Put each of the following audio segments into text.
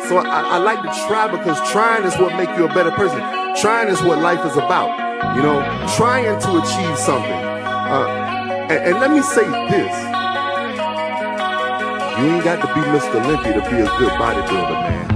So I like to try, because trying is what makes you a better person. Trying is what life is about. You know, trying to achieve something. And let me say this. You ain't got to be Mr. Olympia to be a good bodybuilder, man.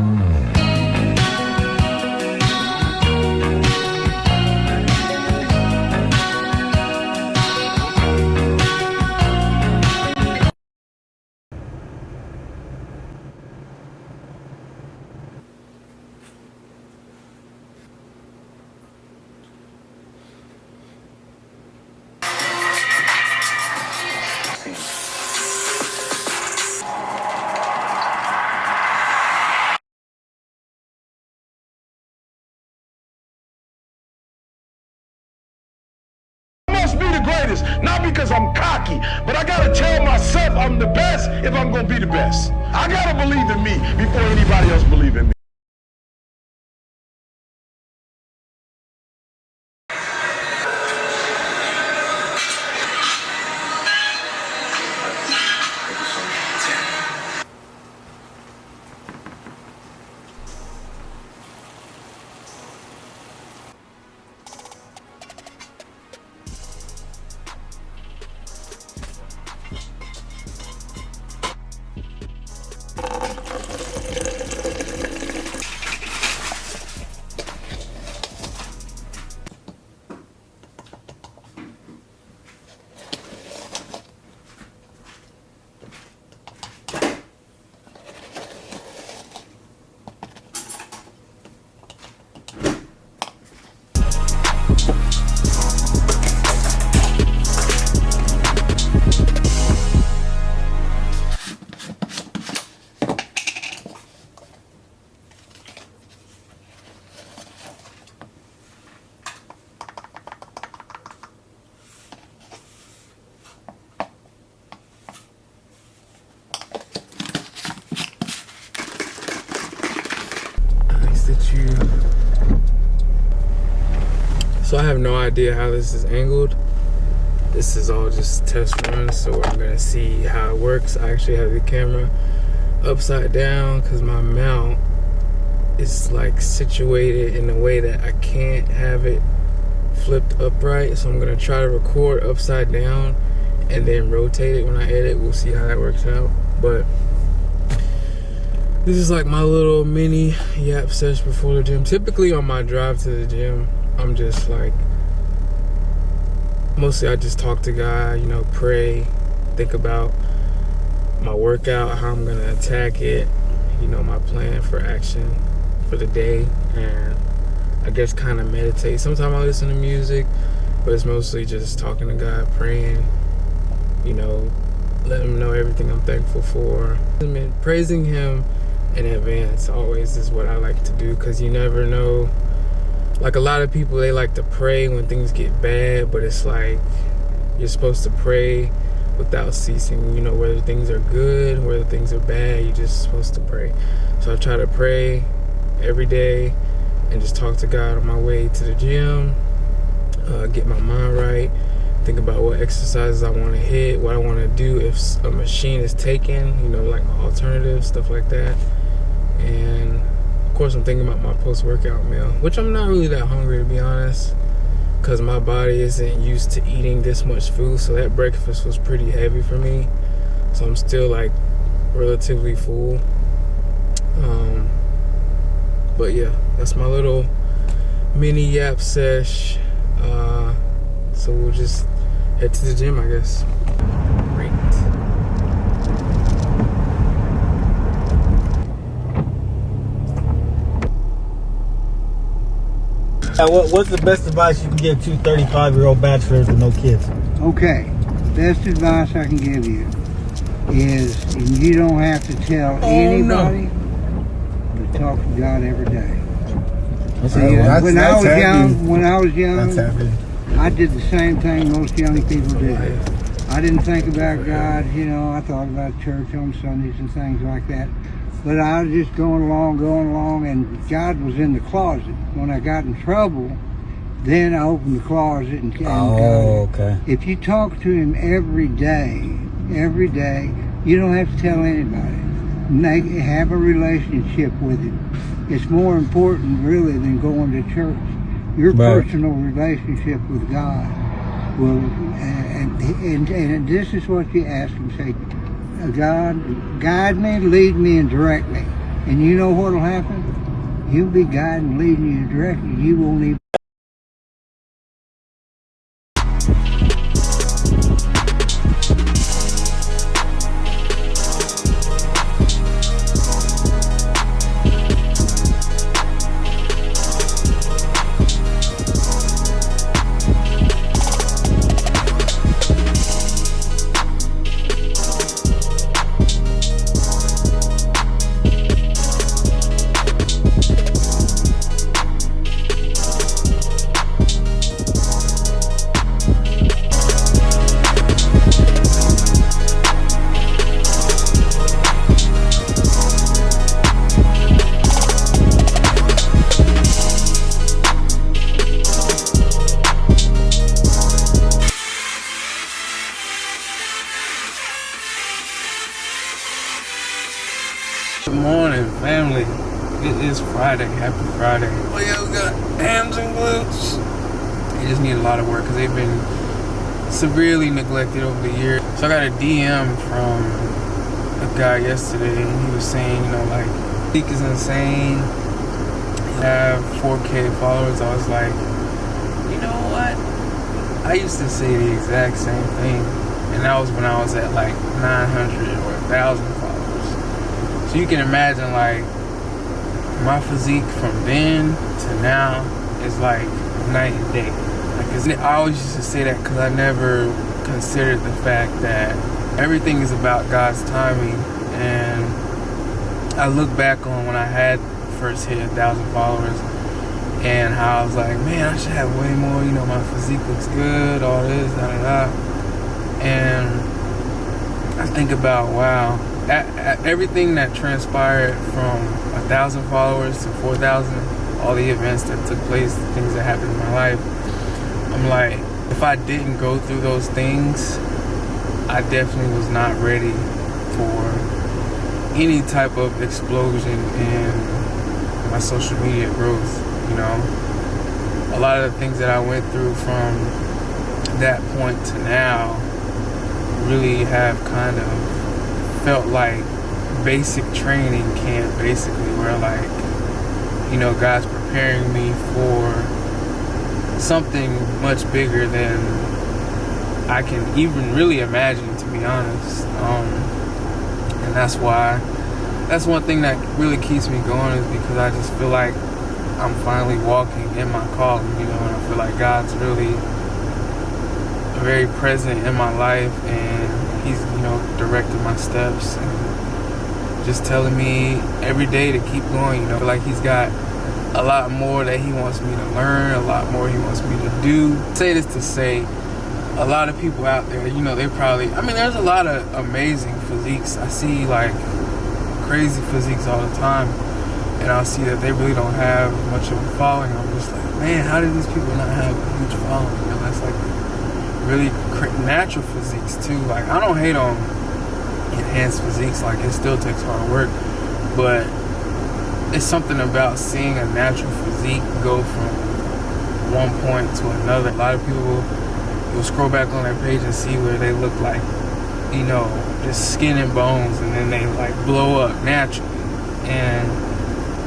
Be the greatest, not because I'm cocky, but I gotta tell myself I'm the best if I'm gonna be the best. I gotta believe in me before anybody else believe in me. So I have no idea how this is angled. This is all just test runs, so I'm gonna see how it works. I actually have the camera upside down because my mount is like situated in a way that I can't have it flipped upright. So I'm gonna try to record upside down and then rotate it when I edit. We'll see how that works out. But this is like my little mini yap session before the gym. Typically on my drive to the gym, I'm just like, mostly I just talk to God, you know, pray, think about my workout, how I'm gonna attack it, you know, my plan for action for the day, and I guess kind of meditate. Sometimes I listen to music, but it's mostly just talking to God, praying, you know, letting him know everything I'm thankful for. I mean, praising him in advance always is what I like to do, because you never know. Like a lot of people, they like to pray when things get bad, but it's like you're supposed to pray without ceasing. You know, whether things are good, whether things are bad, you're just supposed to pray. So I try to pray every day and just talk to God on my way to the gym, get my mind right, think about what exercises I want to hit, what I want to do if a machine is taken, you know, like my alternatives, stuff like that. And of course, I'm thinking about my post-workout meal, which I'm not really that hungry, to be honest, because my body isn't used to eating this much food. So that breakfast was pretty heavy for me. So I'm still like relatively full. But yeah, that's my little mini yap sesh. So we'll just head to the gym, I guess. Great. What's the best advice you can give to 35-year-old bachelors with no kids? Okay, best advice I can give you is you don't have to tell anybody, but talk to God every day. When I was young, I did the same thing most young people do. I didn't think about God, you know, I thought about church on Sundays and things like that. But I was just going along, and God was in the closet. When I got in trouble, then I opened the closet and okay. If you talk to him every day, you don't have to tell anybody. have a relationship with Him. It's more important, really, than going to church. Your Right. personal relationship with God will, and this is what you ask Him. Say, God, guide me, lead me, and direct me. And you know what will happen? He'll be guiding, leading you, and directing you. You won't even. Good morning, family. It is Friday. Happy Friday. Oh yeah, we got hams and glutes. They just need a lot of work because they've been severely neglected over the years. So I got a DM from a guy yesterday, and he was saying, you know, like, Zeke is insane. He have 4K followers. I was like, you know what? I used to say the exact same thing, and that was when I was at like 900 or 1,000 followers. So you can imagine, like, my physique from then to now is like night and day. Like, I always used to say that because I never considered the fact that everything is about God's timing. And I look back on when I had first hit 1,000 followers and how I was like, man, I should have way more. You know, my physique looks good, all this, da da da. And I think about, wow. Everything that transpired from 1,000 followers to 4,000, all the events that took place, the things that happened in my life, I'm like, if I didn't go through those things, I definitely was not ready for any type of explosion in my social media growth, you know. A lot of the things that I went through from that point to now really have kind of felt like basic training camp, basically, where, like, you know, God's preparing me for something much bigger than I can even really imagine, to be honest. And that's one thing that really keeps me going, is because I just feel like I'm finally walking in my calling, you know, and I feel like God's really very present in my life, and He's, you know, directing my steps and just telling me every day to keep going, you know. Like, He's got a lot more that He wants me to learn, a lot more He wants me to do. I say this to say, a lot of people out there, you know, they probably, I mean, there's a lot of amazing physiques. I see, like, crazy physiques all the time, and I'll see that they really don't have much of a following. I'm just like, man, how do these people not have a huge following? You know, that's like really natural physiques too. Like, I don't hate on enhanced physiques, like, it still takes hard work, but it's something about seeing a natural physique go from one point to another. A lot of people will scroll back on their page and see where they look like, you know, just skin and bones, and then they like blow up naturally. And,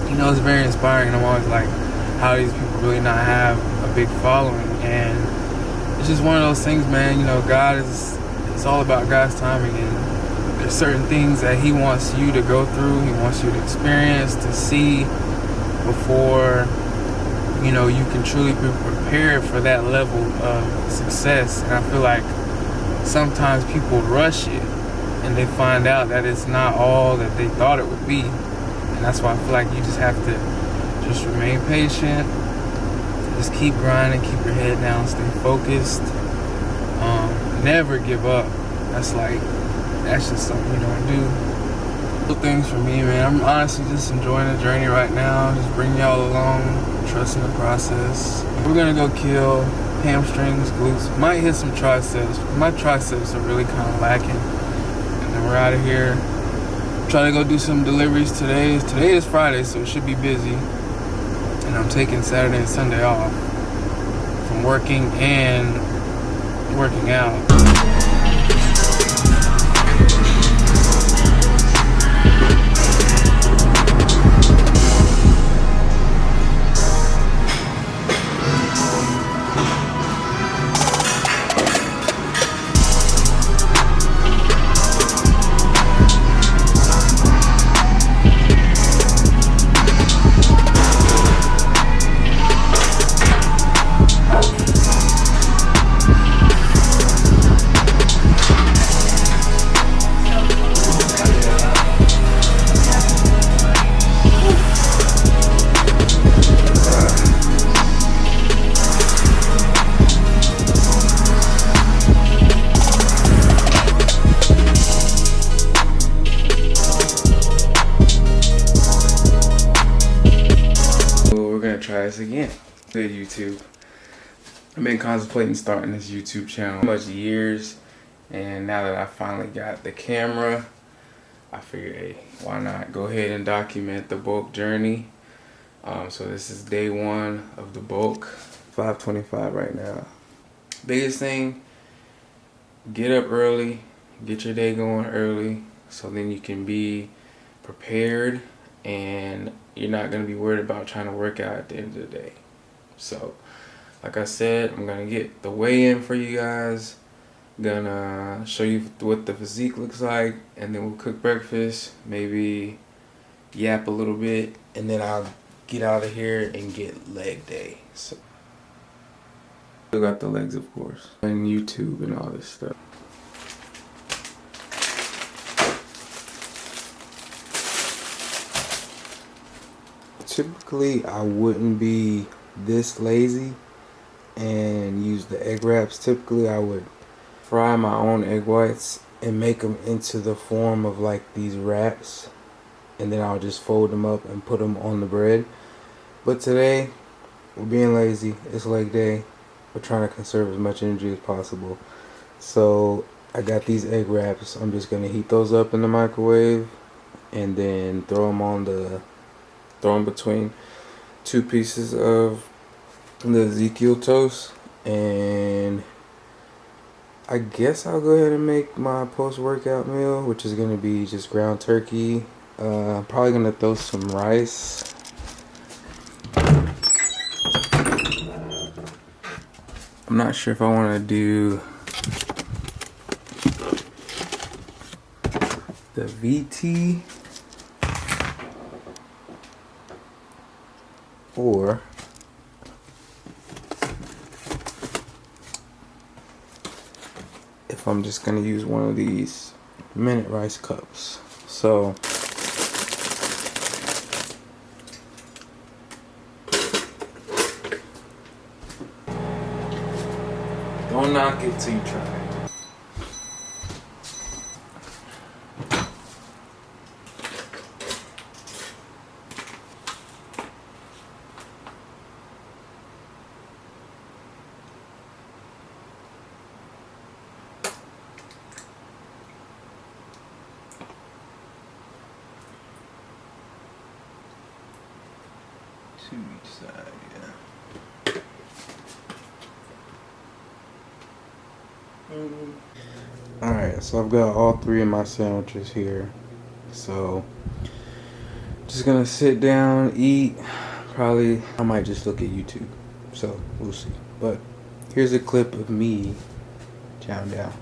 you know, it's very inspiring. I'm always like, how do these people really not have a big following? And it's just one of those things, man. You know, God is, it's all about God's timing, and there's certain things that He wants you to go through, He wants you to experience, to see before, you know, you can truly be prepared for that level of success. And I feel like sometimes people rush it and they find out that it's not all that they thought it would be. And that's why I feel like you just have to just remain patient, just keep grinding, keep your head down, stay focused, never give up. That's just something you don't do. Little things for me, man. I'm honestly just enjoying the journey right now, just bringing y'all along, trusting the process. We're gonna go kill hamstrings, glutes, might hit some triceps. My triceps are really kind of lacking, and then we're out of here. Try to go do some deliveries today. Today is Friday, so it should be busy. And I'm taking Saturday and Sunday off from working and working out. Try this again. Good YouTube. I've been contemplating starting this YouTube channel for much years, and now that I finally got the camera, I figured, hey, why not go ahead and document the bulk journey. So this is day one of the bulk. 5:25 right now. Biggest thing, get up early, get your day going early, so then you can be prepared and you're not going to be worried about trying to work out at the end of the day. So, like I said, I'm going to get the weigh-in for you guys. Gonna show you what the physique looks like, and then we'll cook breakfast, maybe yap a little bit, and then I'll get out of here and get leg day. So, still got the legs, of course, and YouTube and all this stuff. Typically, I wouldn't be this lazy and use the egg wraps. Typically, I would fry my own egg whites and make them into the form of like these wraps, and then I'll just fold them up and put them on the bread. But today, we're being lazy. It's leg day. We're trying to conserve as much energy as possible. So I got these egg wraps. I'm just gonna heat those up in the microwave and then throw them between two pieces of the Ezekiel toast, and I guess I'll go ahead and make my post-workout meal, which is gonna be just ground turkey. Probably gonna throw some rice. I'm not sure if I want to do the VT or if I'm just gonna use one of these minute rice cups. So don't knock it till you try it. To each side, yeah. Alright, so I've got all three of my sandwiches here. So, just gonna sit down, eat. Probably, I might just look at YouTube. So, we'll see. But, here's a clip of me chowing down.